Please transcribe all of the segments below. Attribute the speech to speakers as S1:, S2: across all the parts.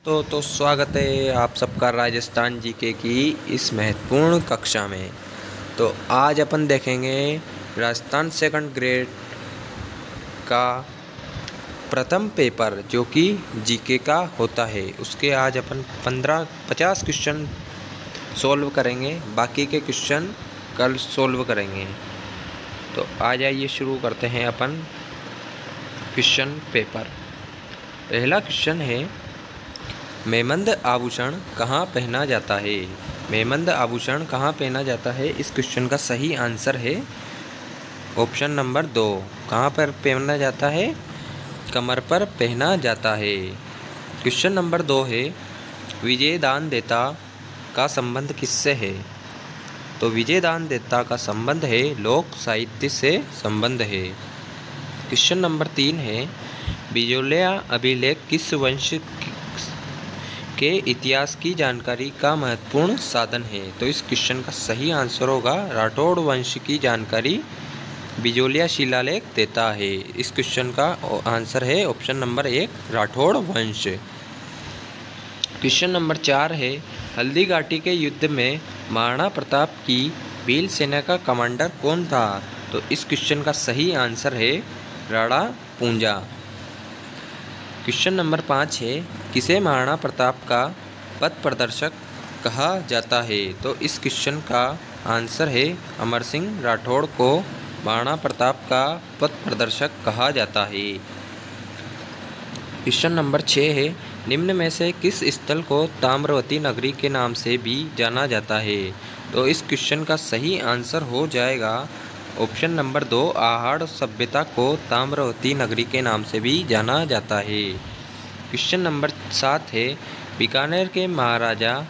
S1: तो स्वागत है आप सबका राजस्थान जीके की इस महत्वपूर्ण कक्षा में। तो आज अपन देखेंगे राजस्थान सेकंड ग्रेड का प्रथम पेपर जो कि जीके का होता है, उसके आज अपन 50 क्वेश्चन सॉल्व करेंगे। बाकी के क्वेश्चन कल सॉल्व करेंगे। तो आ जाइए शुरू करते हैं अपन क्वेश्चन पेपर। पहला क्वेश्चन है, मेमंद आभूषण कहाँ पहना जाता है। मेमंद आभूषण कहाँ पहना जाता है, इस क्वेश्चन का सही आंसर है ऑप्शन नंबर 2। कहाँ पर पहना जाता है, कमर पर पहना जाता है। क्वेश्चन नंबर 2 है, विजयदान देता का संबंध किससे है। तो विजयदान देता का संबंध है लोक साहित्य से संबंध है। क्वेश्चन नंबर 3 है, बिजोलिया अभिलेख किस वंश के इतिहास की जानकारी का महत्वपूर्ण साधन है। तो इस क्वेश्चन का सही आंसर होगा राठौड़ वंश की जानकारी बिजोलिया शिलालेख देता है। इस क्वेश्चन का आंसर है ऑप्शन नंबर 1 राठौड़ वंश। क्वेश्चन नंबर 4 है, हल्दी घाटी के युद्ध में महाराणा प्रताप की भील सेना का कमांडर कौन था। तो इस क्वेश्चन का सही आंसर है राणा पूंजा। क्वेश्चन नंबर 5 है, किसे महाराणा प्रताप का पथ प्रदर्शक कहा जाता है। तो इस क्वेश्चन का आंसर है अमर सिंह राठौड़ को महाराणा प्रताप का पथ प्रदर्शक कहा जाता है। क्वेश्चन नंबर 6 है, निम्न में से किस स्थल को ताम्रवती नगरी के नाम से भी जाना जाता है। तो इस क्वेश्चन का सही आंसर हो जाएगा ऑप्शन नंबर 2 आहड़ सभ्यता को ताम्रवती नगरी के नाम से भी जाना जाता है। क्वेश्चन नंबर 7 है, बीकानेर के महाराजा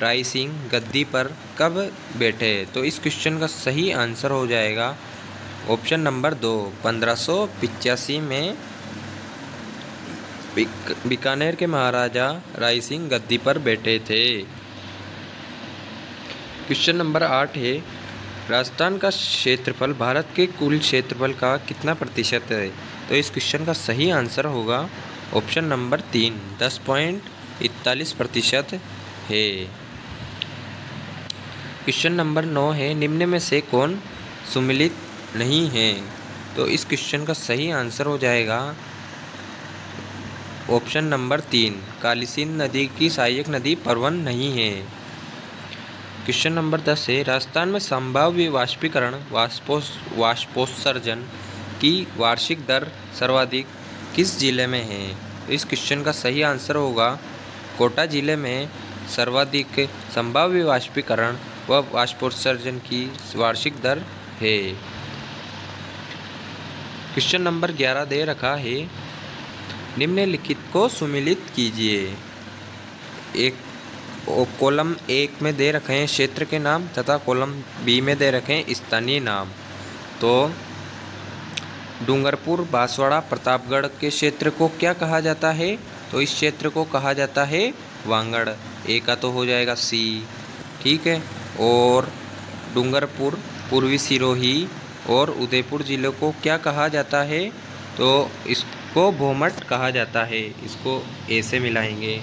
S1: राय सिंह गद्दी पर कब बैठे। तो इस क्वेश्चन का सही आंसर हो जाएगा ऑप्शन नंबर 2 1585 में बीकानेर के महाराजा राय सिंह गद्दी पर बैठे थे। क्वेश्चन नंबर 8 है, राजस्थान का क्षेत्रफल भारत के कुल क्षेत्रफल का कितना प्रतिशत है। तो इस क्वेश्चन का सही आंसर होगा ऑप्शन नंबर 3 10.41% है। क्वेश्चन नंबर 9 है, निम्न में से कौन सुमिलित नहीं है। तो इस क्वेश्चन का सही आंसर हो जाएगा ऑप्शन नंबर 3 काली सिंध नदी की सहायक नदी परवन नहीं है। क्वेश्चन नंबर 10 है, राजस्थान में संभाव्य वाष्पीकरण वाष्पोत्सर्जन की वार्षिक दर सर्वाधिक किस जिले में है। तो इस क्वेश्चन का सही आंसर होगा कोटा जिले में सर्वाधिक संभाव्य वाष्पीकरण व वाष्पोत्सर्जन की वार्षिक दर है। क्वेश्चन नंबर 11 दे रखा है, निम्नलिखित को सुमिलित कीजिए। एक कॉलम 1 में दे रखे हैं क्षेत्र के नाम तथा कॉलम बी में दे रखे हैं स्थानीय नाम। तो डूंगरपुर बांसवाड़ा प्रतापगढ़ के क्षेत्र को क्या कहा जाता है। तो इस क्षेत्र को कहा जाता है वांगड़। ए का तो हो जाएगा सी, ठीक है। और डूंगरपुर पूर्वी सिरोही और उदयपुर जिले को क्या कहा जाता है। तो इसको भोमट कहा जाता है। इसको ए से मिलाएंगे।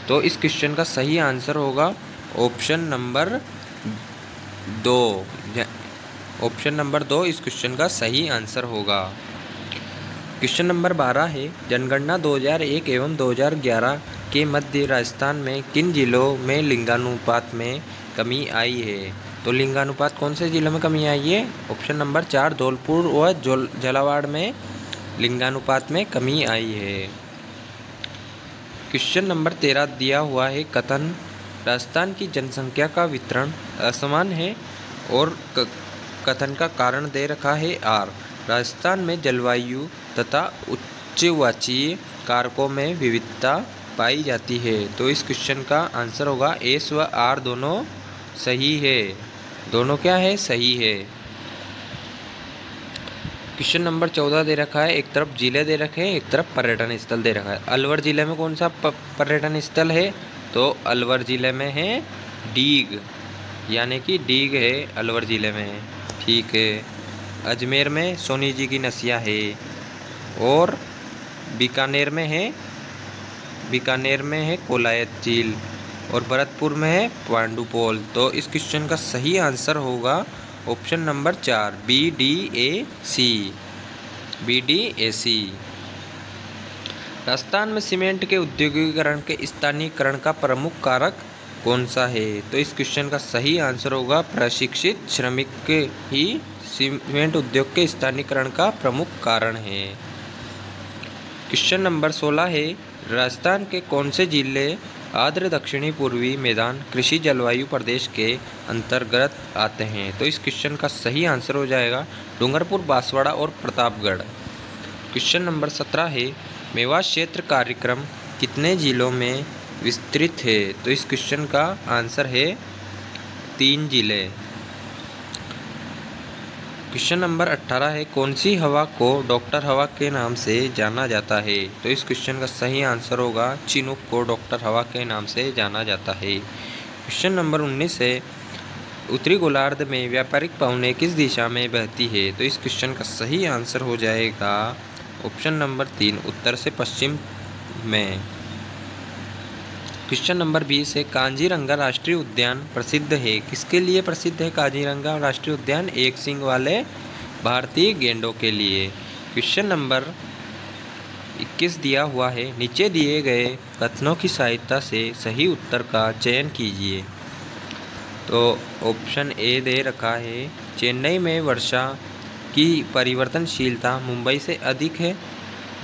S1: तो इस क्वेश्चन का सही आंसर होगा ऑप्शन नंबर 2। ऑप्शन नंबर 2 इस क्वेश्चन का सही आंसर होगा। क्वेश्चन नंबर 12 है, जनगणना 2001 एवं 2011 के मध्य राजस्थान में किन जिलों में लिंगानुपात में कमी आई है। तो लिंगानुपात कौन से जिलों में कमी आई है। ऑप्शन नंबर 4 धौलपुर व झालावाड़ में लिंगानुपात में कमी आई है। क्वेश्चन नंबर 13 दिया हुआ है, कथन राजस्थान की जनसंख्या का वितरण असमान है और कथन का कारण दे रखा है आर। राजस्थान में जलवायु तथा उच्चवाचीय कारकों में विविधता पाई जाती है। तो इस क्वेश्चन का आंसर होगा एस व आर दोनों सही है। दोनों क्या है, सही है। क्वेश्चन नंबर 14 दे रखा है, एक तरफ जिले दे रखे हैं एक तरफ पर्यटन स्थल दे रखा है। अलवर जिले में कौन सा पर्यटन स्थल है। तो अलवर जिले में है डीग, यानी कि डीग है अलवर जिले में, ठीक है। अजमेर में सोनी जी की नसिया है और बीकानेर में है बीकानेर में है कोलायत झील और भरतपुर में है पांडुपोल। तो इस क्वेश्चन का सही आंसर होगा ऑप्शन नंबर 4 BDAC। राजस्थान में सीमेंट के औद्योगिकीकरण के स्थानीयकरण का प्रमुख कारक कौन सा है? तो इस क्वेश्चन का सही आंसर होगा प्रशिक्षित श्रमिक ही सीमेंट उद्योग के स्थानीयकरण का प्रमुख कारण है। क्वेश्चन नंबर 16 है, राजस्थान के कौन से जिले आर्द्र दक्षिणी पूर्वी मैदान कृषि जलवायु प्रदेश के अंतर्गत आते हैं? तो इस क्वेश्चन का सही आंसर हो जाएगा डूंगरपुर, बांसवाड़ा और प्रतापगढ़। क्वेश्चन नंबर 17 है, मेवात क्षेत्र कार्यक्रम कितने जिलों में विस्तृत है? तो इस क्वेश्चन का आंसर है 3 जिले। क्वेश्चन नंबर 18 है, कौन सी हवा को डॉक्टर हवा के नाम से जाना जाता है? तो इस क्वेश्चन का सही आंसर होगा चिनूक को डॉक्टर हवा के नाम से जाना जाता है। क्वेश्चन नंबर 19 है, उत्तरी गोलार्ध में व्यापारिक पवनें किस दिशा में बहती है? तो इस क्वेश्चन का सही आंसर हो जाएगा ऑप्शन नंबर 3 उत्तर से पश्चिम में। क्वेश्चन नंबर 20 है, काजीरंगा राष्ट्रीय उद्यान प्रसिद्ध है किसके लिए प्रसिद्ध है? काजीरंगा राष्ट्रीय उद्यान एक सींग वाले भारतीय गेंडों के लिए। क्वेश्चन नंबर 21 दिया हुआ है, नीचे दिए गए कथनों की सहायता से सही उत्तर का चयन कीजिए। तो ऑप्शन ए दे रखा है, चेन्नई में वर्षा की परिवर्तनशीलता मुंबई से अधिक है,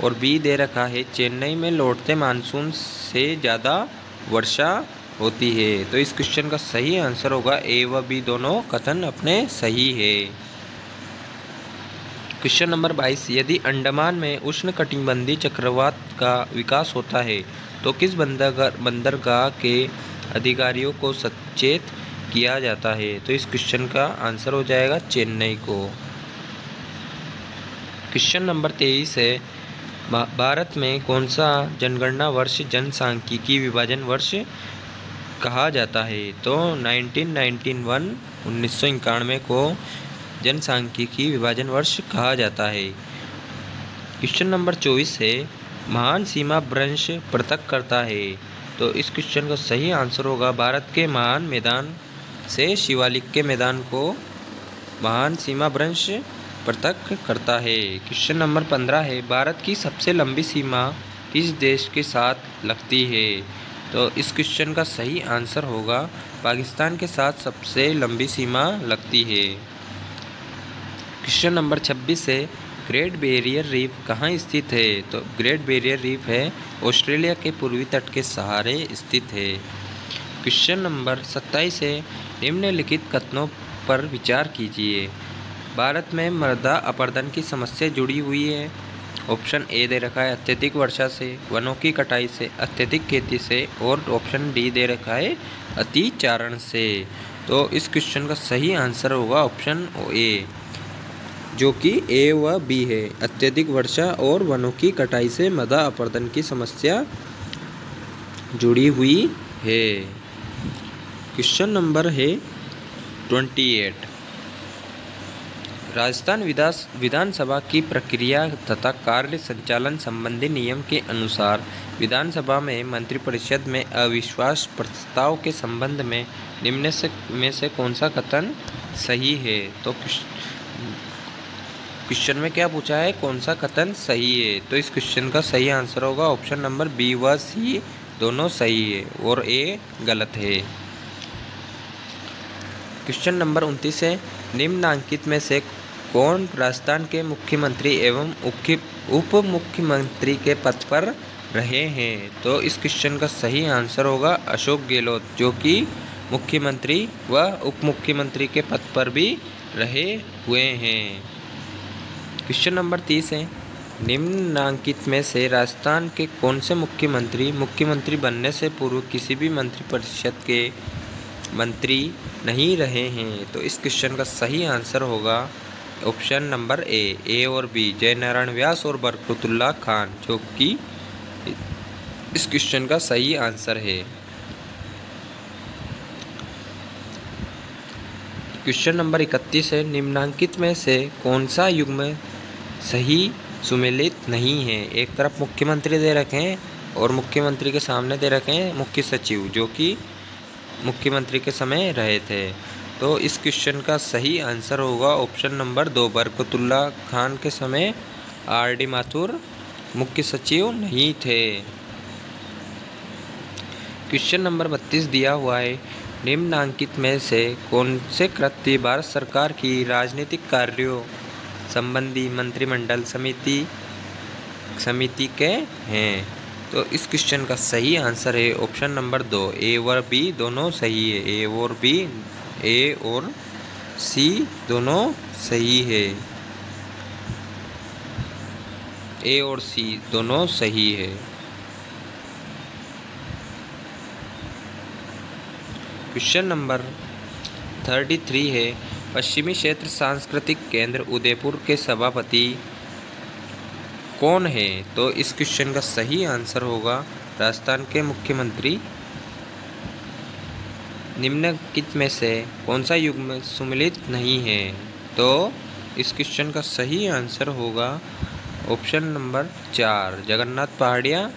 S1: और बी दे रखा है, चेन्नई में लौटते मानसून से ज़्यादा वर्षा होती है। तो इस क्वेश्चन का सही आंसर होगा ए व बी दोनों कथन अपने सही है। क्वेश्चन नंबर 22, यदि अंडमान में उष्णकटिबंधीय चक्रवात का विकास होता है तो किस बंदरगाह के अधिकारियों को सचेत किया जाता है? तो इस क्वेश्चन का आंसर हो जाएगा चेन्नई को। क्वेश्चन नंबर 23 है, भारत में कौन सा जनगणना वर्ष जनसांख्यिकी विभाजन वर्ष कहा जाता है? तो 1991 को जनसांख्यिकी विभाजन वर्ष कहा जाता है। क्वेश्चन नंबर 24 है, महान सीमा भ्रंश पृथक करता है? तो इस क्वेश्चन का सही आंसर होगा भारत के महान मैदान से शिवालिक के मैदान को महान सीमा भ्रंश पृथक करता है। क्वेश्चन नंबर 15 है, भारत की सबसे लंबी सीमा किस देश के साथ लगती है? तो इस क्वेश्चन का सही आंसर होगा पाकिस्तान के साथ सबसे लंबी सीमा लगती है। क्वेश्चन नंबर 26 है, ग्रेट बैरियर रीफ कहाँ स्थित है? तो ग्रेट बैरियर रीफ है ऑस्ट्रेलिया के पूर्वी तट के सहारे स्थित है। क्वेश्चन नंबर 27 है, निम्नलिखित कथनों पर विचार कीजिए। भारत में मृदा अपरदन की समस्या जुड़ी हुई है। ऑप्शन ए दे रखा है अत्यधिक वर्षा से, वनों की कटाई से, अत्यधिक खेती से, और ऑप्शन डी दे रखा है अतिचारण से। तो इस क्वेश्चन का सही आंसर होगा ऑप्शन ए, जो कि ए व बी है, अत्यधिक वर्षा और वनों की कटाई से मृदा अपरदन की समस्या जुड़ी हुई है। क्वेश्चन नंबर है 28, राजस्थान विधानसभा की प्रक्रिया तथा कार्य संचालन संबंधी नियम के अनुसार विधानसभा में मंत्रिपरिषद में अविश्वास प्रस्ताव के संबंध में निम्न में से कौन सा कथन सही है? तो क्वेश्चन में क्या पूछा है, कौन सा कथन सही है? तो इस क्वेश्चन का सही आंसर होगा ऑप्शन नंबर बी व सी दोनों सही है और ए गलत है। क्वेश्चन नंबर 29 है, निम्नांकित में से कौन राजस्थान के मुख्यमंत्री एवं उप मुख्यमंत्री के पद पर रहे हैं? तो इस क्वेश्चन का सही आंसर होगा अशोक गहलोत, जो कि मुख्यमंत्री व उप मुख्यमंत्री के पद पर भी रहे हुए हैं। क्वेश्चन नंबर 30 है, निम्नांकित में से राजस्थान के कौन से मुख्यमंत्री बनने से पूर्व किसी भी मंत्रिपरिषद के मंत्री नहीं रहे हैं? तो इस क्वेश्चन का सही आंसर होगा ऑप्शन नंबर ए और बी, जयनारायण व्यास और बरकतुल्लाह खान, जो कि इस क्वेश्चन का सही आंसर है। क्वेश्चन नंबर 31 है, निम्नांकित में से कौन सा युग्म सही सुमेलित नहीं है? एक तरफ मुख्यमंत्री दे रखे हैं और मुख्यमंत्री के सामने दे रखे हैं मुख्य सचिव, जो कि मुख्यमंत्री के समय रहे थे। तो इस क्वेश्चन का सही आंसर होगा ऑप्शन नंबर 2, बरकतुल्ला खान के समय आर.डी. माथुर मुख्य सचिव नहीं थे। क्वेश्चन नंबर 32 दिया हुआ है, निम्नलिखित में से कौन से कृत्य भारत सरकार की राजनीतिक कार्यों संबंधी मंत्रिमंडल समिति के हैं। तो इस क्वेश्चन का सही आंसर है ऑप्शन नंबर 2, ए और बी दोनों सही है। ए और सी दोनों सही है। ए और सी दोनों सही है। क्वेश्चन नंबर 33 है, पश्चिमी क्षेत्र सांस्कृतिक केंद्र उदयपुर के सभापति कौन है। तो इस क्वेश्चन का सही आंसर होगा राजस्थान के मुख्यमंत्री। निम्नलिखित में से कौन सा युग्म सुमेलित नहीं है। तो इस क्वेश्चन का सही आंसर होगा ऑप्शन नंबर 4, जगन्नाथ पहाड़िया,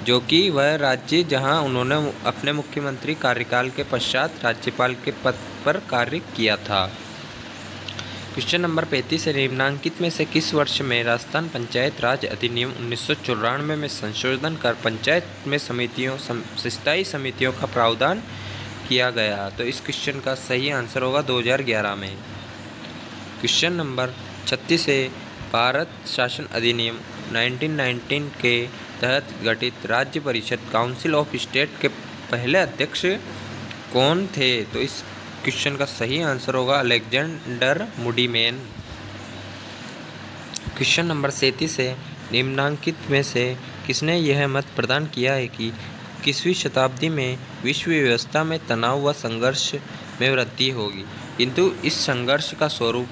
S1: जो कि वह राज्य जहां उन्होंने अपने मुख्यमंत्री कार्यकाल के पश्चात राज्यपाल के पद पर कार्य किया था। क्वेश्चन नंबर 35 है, निम्नलिखित में से किस वर्ष में राजस्थान पंचायत राज अधिनियम 1994 में संशोधन कर पंचायत में स्थायी समितियों का प्रावधान किया गया। तो इस क्वेश्चन का सही आंसर होगा 2011 में। क्वेश्चन नंबर 36 है, भारत शासन अधिनियम 1919 के तहत गठित राज्य परिषद काउंसिल ऑफ स्टेट के पहले अध्यक्ष कौन थे। तो इस क्वेश्चन का सही आंसर होगा अलेक्जेंडर मुडीमेन। क्वेश्चन नंबर 37 है, निम्नलिखित में से किसने यह मत प्रदान किया है कि 21वीं शताब्दी में विश्व व्यवस्था में तनाव व संघर्ष में वृद्धि होगी, किंतु इस संघर्ष का स्वरूप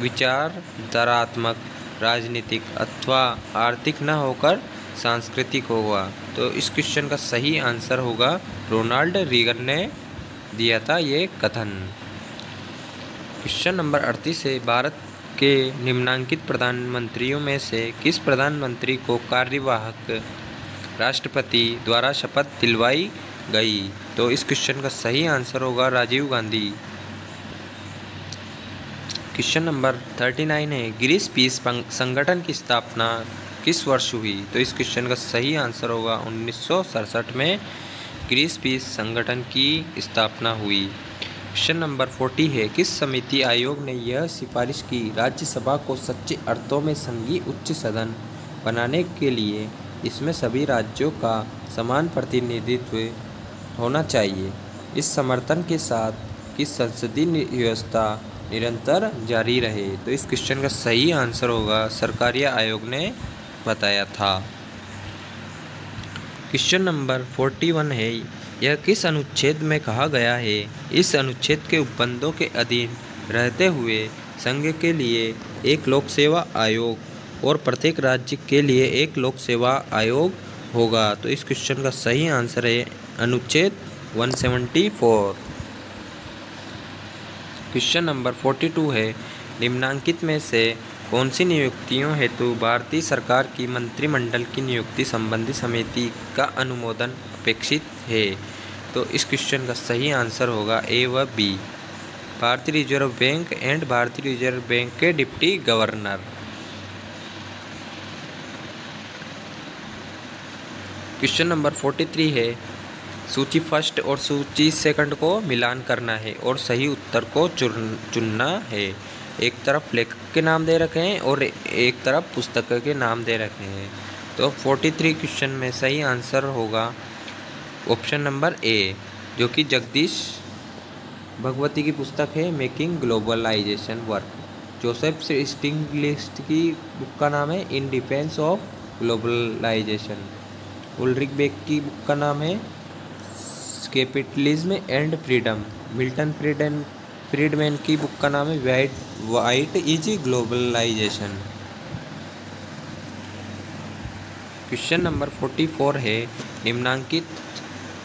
S1: विचारधारात्मक, राजनीतिक अथवा आर्थिक न होकर सांस्कृतिक होगा। तो इस क्वेश्चन का सही आंसर होगा रोनाल्ड रीगन ने दिया था ये कथन। क्वेश्चन नंबर 38 है, भारत के निम्नलिखित प्रधानमंत्रियों में से किस प्रधानमंत्री को कार्यवाहक राष्ट्रपति द्वारा शपथ दिलवाई गई। तो इस क्वेश्चन का सही आंसर होगा राजीव गांधी। क्वेश्चन नंबर 39 है, ग्रीस पीस संगठन की स्थापना किस वर्ष हुई। तो इस क्वेश्चन का सही आंसर होगा 1967 में ग्रीस पीस संगठन की स्थापना हुई। क्वेश्चन नंबर 40 है, किस समिति आयोग ने यह सिफारिश की राज्यसभा को सच्चे अर्थों में संघीय उच्च सदन बनाने के लिए इसमें सभी राज्यों का समान प्रतिनिधित्व होना चाहिए। इस समर्थन के साथ कि संसदीय व्यवस्था निरंतर जारी रहे। तो इस क्वेश्चन का सही आंसर होगा सरकारी आयोग ने बताया था। क्वेश्चन नंबर 41 है, यह किस अनुच्छेद में कहा गया है। इस अनुच्छेद के उपबंधों के अधीन रहते हुए संघ के लिए एक लोक सेवा आयोग और प्रत्येक राज्य के लिए एक लोक सेवा आयोग होगा। तो इस क्वेश्चन का सही आंसर है अनुच्छेद 174। क्वेश्चन नंबर 42 है, निम्नलिखित में से कौन सी नियुक्तियों हेतु भारतीय सरकार की मंत्रिमंडल की नियुक्ति संबंधी समिति का अनुमोदन अपेक्षित है। तो इस क्वेश्चन का सही आंसर होगा ए व बी, भारतीय रिजर्व बैंक एंड भारतीय रिजर्व बैंक के डिप्टी गवर्नर। क्वेश्चन नंबर 43 है, सूची फर्स्ट और सूची सेकंड को मिलान करना है और सही उत्तर को चुनना है। एक तरफ लेखक के नाम दे रखे हैं और एक तरफ पुस्तक के नाम दे रखे हैं। तो 43 क्वेश्चन में सही आंसर होगा ऑप्शन नंबर ए, जो कि जगदीश भगवती की पुस्तक है making globalization work. Joseph Stiglitz की बुक का नाम है in defence of globalization. Ulrich Beck की बुक का नाम है capitalism and freedom. Milton Friedman की बुक का नाम है what is globalization. Question number 44 है, निम्नलिखित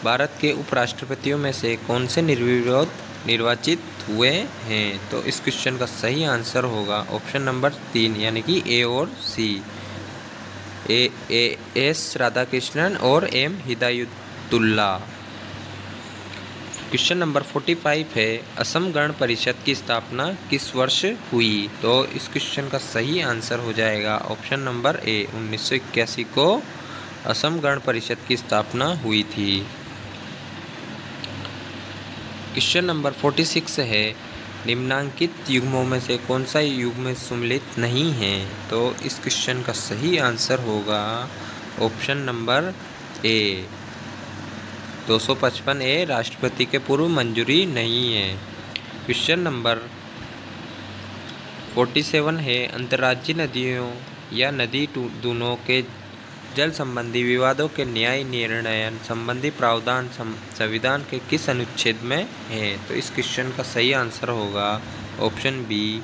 S1: भारत के उपराष्ट्रपतियों में से कौन से निर्विरोध निर्वाचित हुए हैं। तो इस क्वेश्चन का सही आंसर होगा ऑप्शन नंबर 3 यानी कि ए और सी। एस राधाकृष्णन और एम हिदायतुल्ला। क्वेश्चन नंबर 45 है, असम गण परिषद की स्थापना किस वर्ष हुई? तो इस क्वेश्चन का सही आंसर हो जाएगा ऑप्शन नंबर ए, 1981 को असम गण परिषद की स्थापना हुई थी। क्वेश्चन नंबर 46 है, निम्नांकित युग्मों में से कौन सा युग्म सम्मिलित नहीं है? तो इस क्वेश्चन का सही आंसर होगा ऑप्शन नंबर ए, 255 ए राष्ट्रपति के पूर्व मंजूरी नहीं है। क्वेश्चन नंबर 47 है, अंतर्राज्यीय नदियों या नदी दूनों के जल संबंधी विवादों के न्याय निर्णय संबंधी प्रावधान संविधान के किस अनुच्छेद में है? तो इस क्वेश्चन का सही आंसर होगा ऑप्शन बी,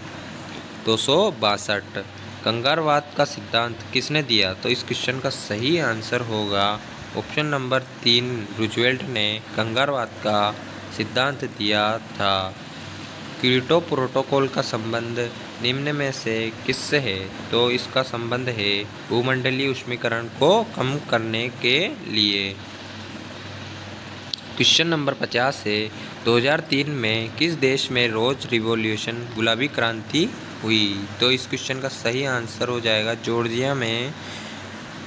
S1: 262। कंगारवाद का सिद्धांत किसने दिया? तो इस क्वेश्चन का सही आंसर होगा ऑप्शन नंबर 3, रूजवेल्ट ने कंगारवाद का सिद्धांत दिया था। क्योटो प्रोटोकॉल का संबंध निम्न में से किससे है? तो इसका संबंध है भूमंडलीय ऊष्मीकरण को कम करने के लिए। क्वेश्चन नंबर 50 है, 2003 में किस देश में रोज रिवॉल्यूशन गुलाबी क्रांति हुई? तो इस क्वेश्चन का सही आंसर हो जाएगा जॉर्जिया में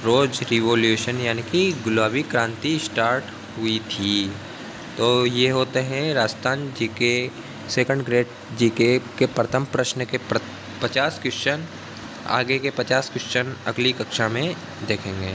S1: रोज रिवॉल्यूशन यानी कि गुलाबी क्रांति स्टार्ट हुई थी। तो ये होते हैं Rajasthan GK second grade GK के प्रथम प्रश्न के 50 क्वेश्चन। आगे के 50 क्वेश्चन अगली कक्षा में देखेंगे।